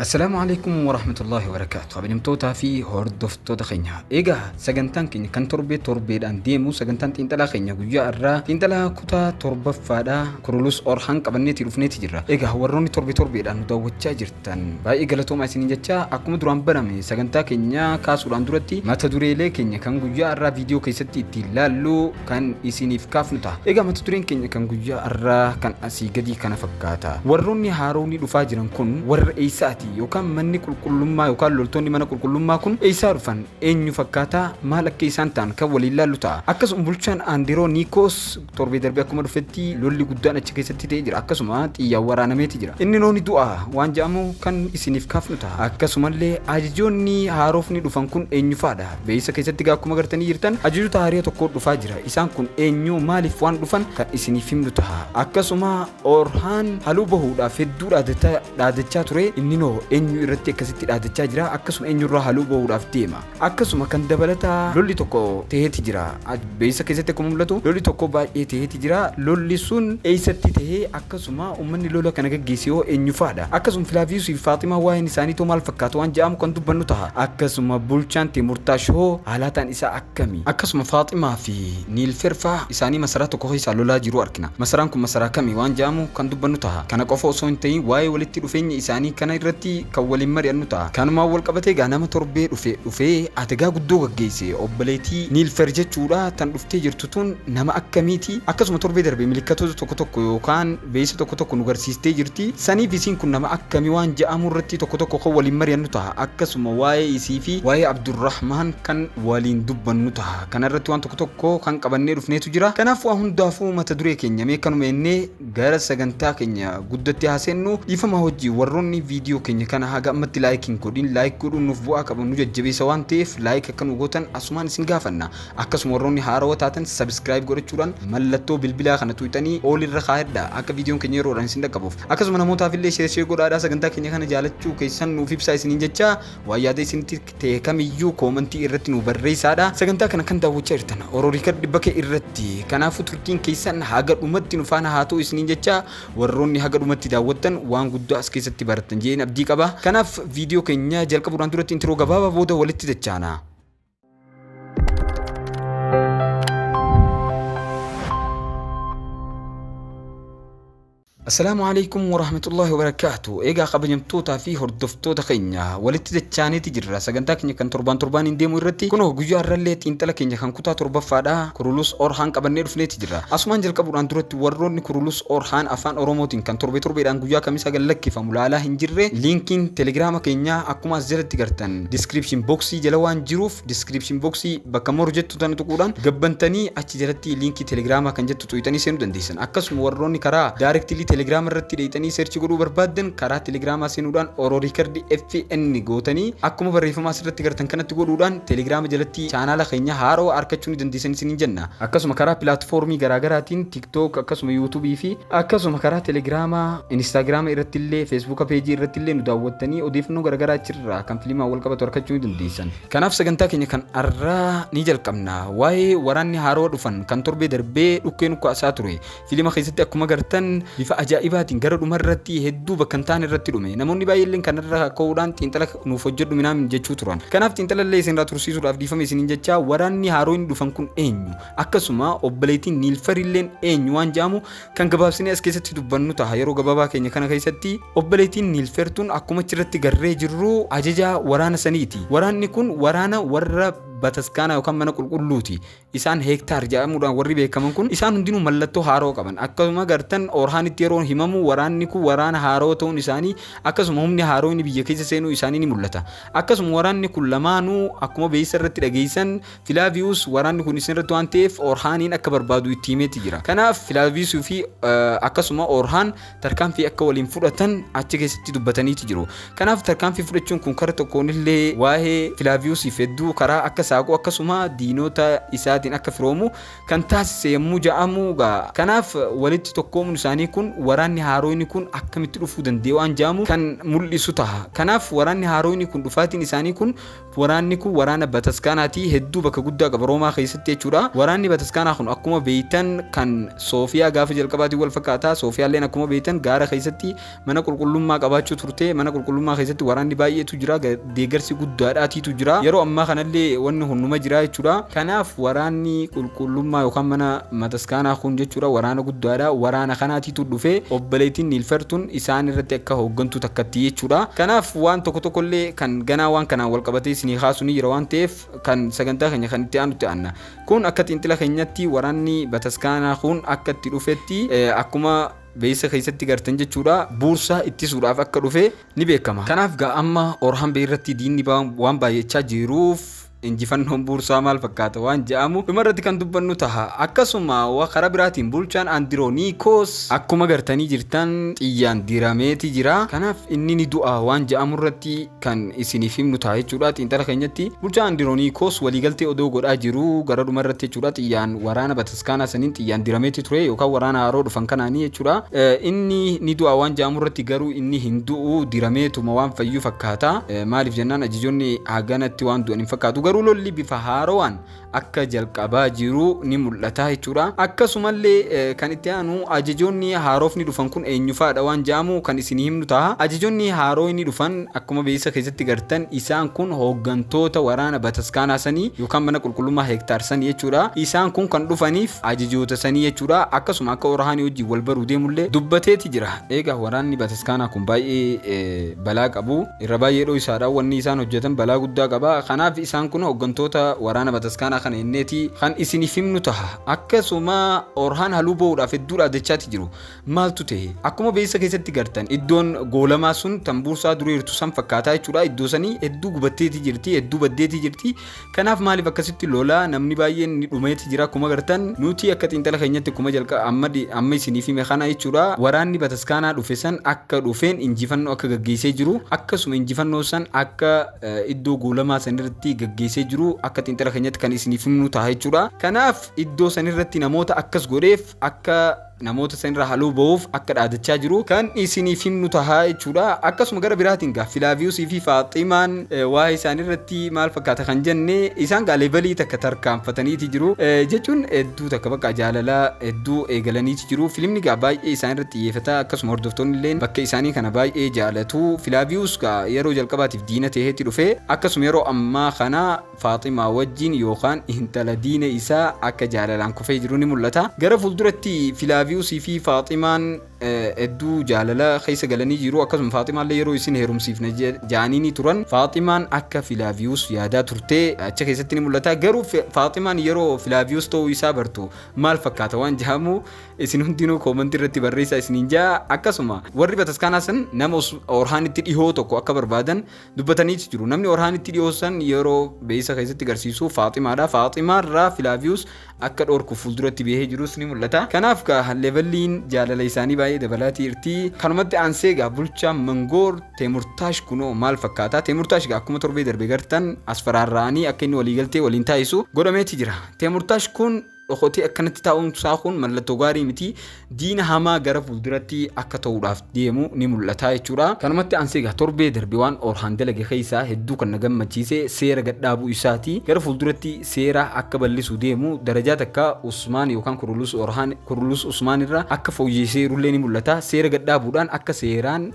السلام عليكم ورحمة الله وبركاته. قبل في هردفتوتا خينيا إيجا سجنتان كني كان تربي دان ديمو سجنتان تنتلا خينيا جوجا الرا تنتلا كوتا تربة فادا كرولوس أورهان قبلني تلوفني تجرا إيجا هوروني تربي دان دوّتشا جرتان باي إيجا لتوم عسين جتشا أكمل درام برامي سجنتا كنيا كاسولان درتي ما تدوري لي كنيا كان جوجا الرا فيديو كيستي تلالو كان يسيني في كافنتا إيجا ما تدورين كنيا كان جوجا الرا كان أسي جدي كان فكاتا وروني هاروني دفاجرن كن ور إيساتي yookaan manni qulqullummaa yookaan loltoonni mana qulqullummaa kun eessaa dhufan eenyu fakkaata maal akka isaan ta'an kan waliin ilaallu ta'a. Akkasuma bulchaan Andiroo Nikos torbee darbee akkuma dhufetti lolli guddaan achi keessatti ta'ee jira. Akkasuma xiyyaan waraanameeti jira. Inni nooni du'a waan jedhamu kan isiniif kaafnu ta'a. Akkasumallee ajajoonni haarofni dhufan kun eenyu faadha. Beeysa keessatti akkuma gartanii jirtan ajajoota haaraa tokko dhufaa jira. Isaan kun eenyu maaliif waan dhufan kan isiniif himnu ta'a. Akkasuma Orhaan haluu bahuudhaaf hedduu dhaadachaa ture inni noo eenyu irratti akkasitti dhaadachaa jira akkasuma eenyurraa haluu bahuudhaaf deema akkasuma kan dabalata lolli tokko ta'eeti jira beeysa keessatti akkuma mul'atu lolli tokko baay'ee ta'eeti jira lolli sun eessatti ta'ee akkasuma uummanni lola kana gaggeessee eenyu faadha akkasuma Filaavius fi Faaximaa waa'een isaanii too maal fakkaatu waan jedhamu kan dubbannu ta'a akkasuma bulchaan Timurtaashoo haalaataan isaa akkami akkasuma Faaximaa fi Niilferfaa isaanii masaraa tokko keessa lolaa jiru argina masaraan kun masaraa kami waan jedhamu kan dubbannu ta'a kana qofa osoo hin ta'in waa'ee walitti dhufeenya isaanii kana irratti kan waliin mari'annu ta'a. Kanuma wal qabatee nama torbee dhufee atigaa guddoo gaggeesse obboleetii Niilfer jechuudha tan dhuftee jirtu tun nama akkamiiti akkasuma torbee darbee milikkatoota tokko yookaan beeysa tokko nu garsiistee jirti saniif isiin kun nama akkamii waan jedhamu irratti tokko kan waliin mari'annu ta'a akkasuma waa'ee isii fi waa'ee Abdurrahmaan kan waliin dubbannu ta'a kanarratti waan tokko kan qabannee dhufneetu jira kanaaf waa hundaafuu mata duree keenya mee kanuma ennee gara sagantaa keenya guddatti haasennu ifama hojii warroonni viidiyoo keenya kana haga ammatti laayikiin godhin laayik godhuun nuuf bu'aa qabu nu jajjabeessa waan ta'eef laayik akka nu gootan asumaan isin gaafanna akkasuma warroonni haarawaa taatan sabskiraayib godhachuudhaan mallattoo bilbilaa kana tuutanii ol irra kaa'adha akka viidiyoon keenya yeroodhaan isin dhaqqabuuf akkasuma namootaaf illee sheer godhaadhaa sagantaa keenya kana jaalachuu keessan nuuf ibsaa isiniin jecha waa yaada isinitti ta'e kamiyyuu koomentii irratti nu barreessaadha sagantaa kana kan daawwachaa jirtan Orooriikar Dibbakee irratti kanaafuu turtiin keessan haga dhumatti nu faana haa ta'u isiniin jecha warroonni haga dhumatti daawwattan waan guddaa as keessatti baratan jeen abdii qaba kanaaf viidiyoo keenya jalqabuudhaan duratti intiroo gabaabaa booda walitti dachaana. السلام عليكم ورحمة الله وبركاته. إيجا قبلنتوتا في هردفتوتا خينيا ولتي دچاني تجرا سغنتا كني كان تربان انديمو رتي كنو غجو رليت انتلا كني كان كوتا تربا فادا كرولوس اورهان قبني رفني تجرا اسمان جل قبران درت ورون كرولوس اورهان افان اوروموتين كان تربي دان غجو كميسا گلك فمولالا هنجره لينكين تليجرام كينيا اكما زرت تغرتن ديسكريبشن بوكسي جلوان جروف ديسكريبشن بوكسي بكمور جتو تن تقولان گبنتني اچ جرتي لينكي تليجرام كان جتو تويتني سينو دنديسن اكس وروني كرا دايركتلي تليجرام irratti deeytanii search godhuu barbaadan karaa Telegram asiinuudhaan Orooriikar FN gootanii akkuma barreeffama asirratti gartan kanatti godhuudhaan Telegram jalatti chaanaala keenya haaroo argachuu ni dandeessan isin jenna akkasuma karaa pilaatfoormii garaagaraatiin TikTok akkasuma YouTube fi akkasuma karaa Telegram Instagram irratti illee Facebook page irratti illee nu daawwattanii odeeffannoo garaagaraa achirraa kan filimaa wal qabatu argachuu ni dandeessan kanaaf sagantaa keenya kan arraa ni jalqabna waa'ee waraanni haaroo dhufan kan torbee darbee dhukkeen kaasaa ture filima keessatti akkuma gartan bifa ajaa'ibaa gara dhumarratti hedduu bakkantaan irratti dhume namoonni baay'een kanarra ka'uudhaan xiinxala nuuf hojjedhu minaan jechuu turan kanaaf xiinxala illee isin tursiisuudhaaf dhiifame isiniin jecha waraanni haarooin dhufan kun eenyu akkasuma obboleettiin Niilfer illeen eenyu waan jedhamu kan gabaabsinee as keessatti dubbannu ta'a yeroo gabaabaa keenya kana keessatti obboleettiin Niilfer tun akkuma achirratti garree jirru ajajaa waraana saniiti waraanni kun waraana warra Bataskaana yookaan mana qulqulluuti isaan hektaar jedhamuudhaan warri beekaman kun isaan hundinuu mallattoo haaroo qaban akkasuma gartan Orhaanitti yeroo himamu waraanni kun waraana haaroo ta'uun isaanii akkasuma humni haaroo inni biyya keessa seenuu isaanii ni mul'ata akkasuma waraanni kun lamaanuu akkuma beeysa irratti dhageessan Filaavius waraanni kun isin irratti waan ta'eef Orhaaniin akka barbaadu itti himeeti jira kanaaf Filaavius fi akkasuma Orhaan tarkaanfii akka waliin fudhatan achi keessatti dubbataniiti jiru kanaaf tarkaanfii fudhachuun kun karaa tokkoon illee waa'ee Filaavius hedduu karaa akka saaquu akkasuma diinota isaatiin akka firoomu kan taasise yommuu ja'amu gaa kanaaf walitti tokkoomuun isaanii kun waraanni haaroonni kun akkamitti dhufuu danda'u waan ja'amu kan mul'isu ta'a. Kanaaf waraanni haaroonni kun dhufaatiin isaanii kun waraanni kun waraana Bataskaanaati hedduu bakka guddaa qaba Roomaa keessatti jechuudha. Waraanni Bataskaanaa kun akkuma beeytan kan Soofiyaa gaafa jalqabaatti wal fakkaata. Soofiyaalleen akkuma beeytan gaara keessatti mana qulqullummaa qabaachuu turte. Mana qulqullummaa keessatti waraanni baay'eetu jira. Deeggarsi guddaadhaatiitu jira. Yeroo ammaa kanallee wanni hunduma jira jechuudha. Kanaaf waraanni qulqullummaa yookaan mana Bataskaanaa kun jechuudha waraana guddaadha. Waraana kanaatiitu dhufe obboleettiin Niilfertuun isaan irratti akka hooggantuu takkatti jechuudha. Kanaaf waan tokko tokkollee kan ganaa waan kanaan wal qabatee isinii kaasuni jira waan ta'eef kan sagantaa keenya kan itti aanutti aanna. Kun akka xiinxala keenyatti waraanni Bataskaanaa kun akka itti dhufetti akkuma beeysa keessatti gartan jechuudha buursaa ittisuudhaaf akka dhufe ni beekama. Kanaaf gaa amma Orhaan Bey irratti diinni waan baay'achaa jiruuf injifannoon buursaa maal fakkaata waan ja'amu dhumarratti kan dubbannu taha. Akkasuma karaa biraatiin bulchaan Andiroonikos akkuma gartanii jirtan xiyyaan dirameeti jira. Kanaaf inni ni du'a waan ja'amu irratti kan isiniif himnu ta'a jechuudha. Xiinxala keenyatti bulchaan Andiroonikos waliigaltee odoo godhaa jiru gara dhumarratti jechuudha xiyyaan waraana Bataskaanaa saniin xiyyaan dirameeti ture yookaan waraana haaroo dhufan kanaanii jechuudha. Inni ni du'a waan ja'amu irratti garuu inni hin du'u dirameetuma waan fayyuu fakkaata. Maaliif jennaan ajajoonni haganatti waan du'an hin fakkaatu. Garuu lolli bifa haarowaan akka jalqabaa jiru ni mul'ata jechuudha. Akkasumallee kan itti aanu ajajoonni haaroofni dhufan kun eenyufaadha waan ja'amu kan isin himnu ta'a. Ajajoonni haaroofni dhufan akkuma beeysa keessatti gartan isaan kun hooggantoota waraana Bataskaanaa sanii yookaan mana qulqullummaa hektaar sanii jechuudha. Isaan kun kan dhufaniif ajajoota sanii jechuudha. Akkasuma akka Orhaanii wajjin wal baruu deemullee dubbateeti jira. Egaa waraanni Bataskaanaa kun baay'ee balaa qabu. Irra baay'ee dho'isaadha wanni isaan hojjetan balaa guddaa qaba. Kanaaf isaan kun hooggantoota waraana Bataskaanaa kana inneeti kan isiniif himnu taha. Akkasuma Orhaan haluu ba'uudhaaf hedduu dhaadachaati jiru. Maaltu ta'e akkuma beeysa keessatti gartan iddoon goolamaa sun tan buursaa durii jirtu san fakkaataa jechuudha. Iddoo sanii hedduu gubatteeti jirti hedduu baddeeti jirti. Kanaaf maaliif akkasitti lola namni baay'een ni dhumeeti jira akkuma gartan nuti akka xiinxala keenyatti akkuma jalqaba amma isiniif hime kana jechuudha. Waraanni Bataskaanaa dhufe san akka dhufeen injifannoo akka gaggeessee jiru akkasuma injifannoo san akka iddoo goolamaa sanirratti gaggeessee jiru akka xiinxala keenyatti kan isiniif himnu ta'a jechuudha. Kanaaf iddoo sanirratti namoota akkas godheef akka namoota sanirra haluu ba'uuf akka dhaadachaa jiru kan isiniif himnu ta'a jechuudha. Akkasuma gara biraatiin gaa Filaaviyoosii fi Faaximaan waa'ee isaaniirratti maal fakkaata kan jenne isaan gaa leevalii takka tarkaanfataniiti jiru jechuun hedduu takka bakka jaalalaa hedduu eegalaniiti jiru. Filimni gaa baay'ee isaaniirratti xiyyeeffata akkasuma hordoftoonni illee bakka isaanii kana baay'ee jaalatu. Filaaviyoos gaa yeroo jalqabaatiif diina ta'eetti dhufe akkasuma yeroo ammaa kana Faaximaa wajjin yookaan intala diina isaa akka jaalalaan kufee jiru ni mul'ata. Gara fuulduratti Filaaviyoosii fi Faaximaan hedduu jaalala keessa galanii jiru. Akkasuma Faaximaallee yeroo isin heerumsiifne jaaniini turan Faaximaan akka Filaaviyoos yaadaa turte achi keessatti ni mul'ata. Garuu Faaximaan yeroo Filaaviyoos ta'uu isaa bartu maal fakkaata waan jahamu isin hundinuu koomentii irratti barreessaa isiniin jaa. Akkasuma warri Bataskaanaa san nama Orhaanitti dhihoo tokko akka barbaadan dubbataniiti jiru. Namni Orhaanitti dhihoo san yeroo beeysa keessatti garsiisu Faaximaadha. Faaximaarraa Filaaviyoos akka dhoorku fuulduratti bahee jirus ni mul'ata. Kanaaf gaa leeveliin jaalala isaanii baay'ee dabalatii irti. Kanumatti aansee gaa bulchaa Mangoor Teemurtaash kunoo maal fakkaata? Teemurtaash gaa akkuma torbee darbee gartan asfaraarraanii akka inni waliigaltee waliin taa'isu godhameeti jira. Teemurtaash kun dhokotee akkanatti taa'uun isaa kun mallattoo gaarii miti. Diina hamaa gara fuulduratti akka ta'uudhaaf deemu ni mul'ata jechuudha. Kanumatti aansee gaa torbee darbee waan Orhaan dalage keessaa hedduu kan na gammachiise seera gadhaabuu isaati. Gara fuulduratti seera akka bal'isuu deemu darajaa takka Usmaan yookaan Kurulus Usmaan irra akka fooyyessee irullee ni mul'ata. Seera gadhaabuudhaan akka seeraan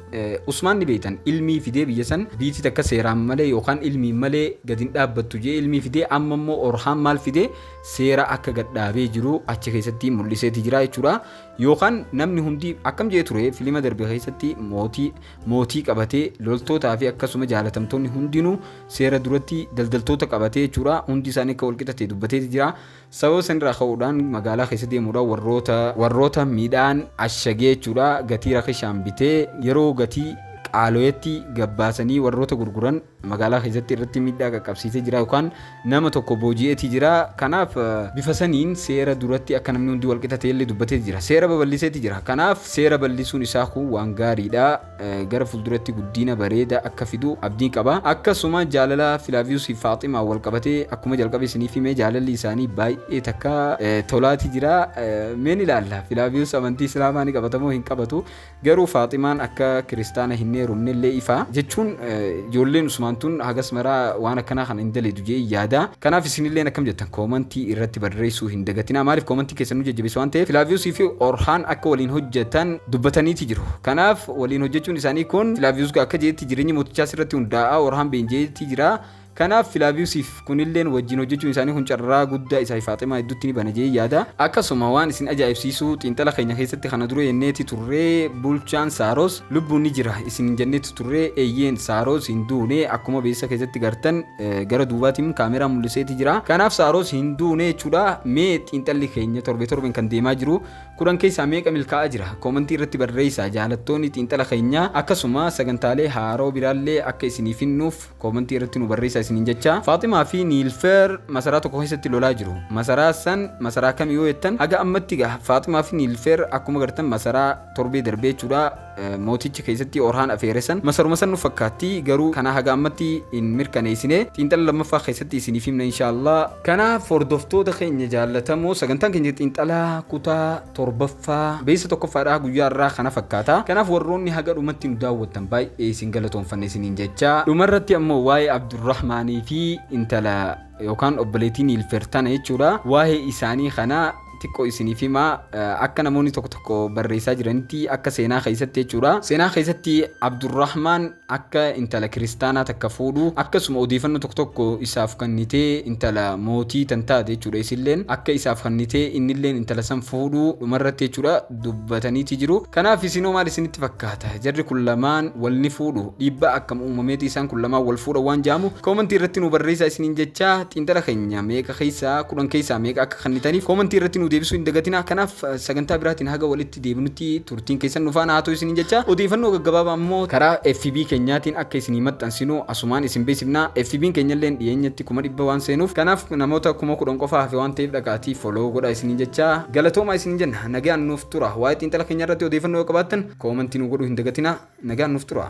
Usmaan ni beektan ilmii fidee biyya san biitii takka seeraan malee yookaan ilmii malee gadi dhaabbattu jee ilmii fidee amma immoo Orhaan maal fidee seera akka gadhaabee jiru achi keessatti mul'iseeti jira jechuudha. Yookaan namni hundi akkam jee ture filima darbe keessatti mootii qabatee loltootaa fi akkasuma jaalatamtoonni hundinuu seera duratti daldaltoota qabatee jechuudha. Hundi isaanii akka walqixatee dubbateeti jira. Sababa sanirraa ka'uudhaan magaalaa keessa deemuudhaan warroota midhaan ashagee jechuudha gatii rakishaan bitee yeroo gatii qaaloyetti gabbaasanii warroota gurguran magaalaa keessatti irratti miidhaa qaqqabsiisee jira yookaan nama tokko booji'eetii jira. Kanaaf bifa saniin seera duratti akka namni hundi walqixa ta'e illee dubbatee jira. Seera babal'iseetii jira. Kanaaf seera bal'isuun isaa kun waan gaariidha. Gara fuulduratti guddina bareeda akka fidu abdiin qaba. Akkasuma jaalala Filaaviyoos fi Faaximaa wal qabatee akkuma jalqabe isiniif himee jaalalli isaanii baay'ee takka tolaatii jira. Meen ilaalla Filaaviyoos amantii islaamaa ni qabatamoo hin qabatu. Garuu Faaximaan akka kiristaana hin heerumne illee ifa jechuun ijoolleen Usmaantuun hagas maraa waan akkanaa kana hin daleedu jee yaada. Kanaaf isinillee akkam jettan koomantii irratti barreessuu hin dagatina. Maaliif koomantii keessan nu jajjabeessu waan ta'eef Filaaviyoos fi Orhaan akka waliin hojjetan dubbataniiti jiru. Kanaaf waliin hojjechuun isaanii kun Filaaviyoos akka jeetti jireenya mootichaa irratti hundaa'a. Orhaan beenjeetti jira. Kanaaf Filaaviyoosiif kunilleen wajjin hojjechuun isaanii kun carraa guddaa isaa Faaximaa hedduutti ni bana jee yaada. Akkasuma waan isin ajaa'ibsiisu xiinxala keenya keessatti kana dura yenneeti turree bulchaan Saaros lubbuun ni jira isin jenneeti turree eeyyeen Saaros hin duune akkuma beessa keessatti gartan gara duubaatiin kaameraa mul'iseeti jira. Kanaaf Saaros hin duune jechuudha. Mee xiinxalli keenya torbeen kan deemaa jiru kudhan keessaa meeqa milkaa'aa jira? Koomentii irratti barreessaa jaalattoonni xiinxala keenya. Akkasuma sagantaalee haaroo biraallee akka isiniif hinnuuf koomentii irratti nu barreessaa isiniin jecha. Faaximaa fi Niilfer masaraa tokko keessatti lolaa jiru. Masaraa san masaraa kam yoo jettan haga ammatti gaa Faaximaa fi Niilfer akkuma gartan masaraa torbee darbee jechuudha. Mootichi keessatti Orhaan afeeresan masaruma san nu fakkaatti garuu kana haga ammatti hin mirkaneessine xiinxala lammaffaa keessatti isiniif himna inshallah. Kanaaf hordoftoota keenya jaallatamoo sagantaan keenya xiinxala kutaa torbaffaa beessa tokkoffaadhaa guyyaa irraa kana fakkaata. Kanaaf warroonni haga dhumatti nu daawwattan baay'ee isin galatoonfanne isiniin jecha. Dhumarratti ammoo waa'ee Abdurrahmaanii fi intala yookaan obboleettii Niilfer tana jechuudha. Waa'ee isaanii kana xiqqoo isiniif hima akka namoonni tokko barreessaa jiranitti akka seenaa keessatti jechuudha. Seenaa keessatti Abdurrahmaan akka intala kiristaanaa takka fuudhu akkasuma odeeffannoo tokko isaaf kennitee intala mootii tan taate jechuudha. Isilleen akka isaaf kennitee innilleen intala san fuudhu dhumarratti jechuudha dubbataniiti jiru. Kanaaf isinoo maal isinitti fakkaata? Jarri kun lamaan wal ni fuudhu dhiibbaa akkam uumameeti isaan kun lamaan wal fuudha waan jaamu koomentii irratti nu barreessaa isiniin jecha. Xiinxala keenya meeqa keessaa kudhan keessaa meeqa akka kennitaniif koomentii irratti nu deebisuu hin dagatina. Kanaaf sagantaa biraatiin haga walitti deebinutti turtiin keessan nu faana haa ta'u isiniin jecha. Odeeffannoo gaggabaabaa ammoo karaa FB keenyaatiin akka isinii maxxansinu asumaan isin beeksifna. FB'n keenyalleen dhiyeenyatti 100 waan seenuuf kanaaf namoota 10,000 qofa hafe waan ta'eef dhaqaatii follow godhaa isiniin jecha. Galatoomaa isiniin jenna. Nagaan nuuf tura. Waa'ee xiinxala keenya irratti odeeffannoo qabaattan koomentii nu godhuu hin dagatina. Nagaan nuuf tura.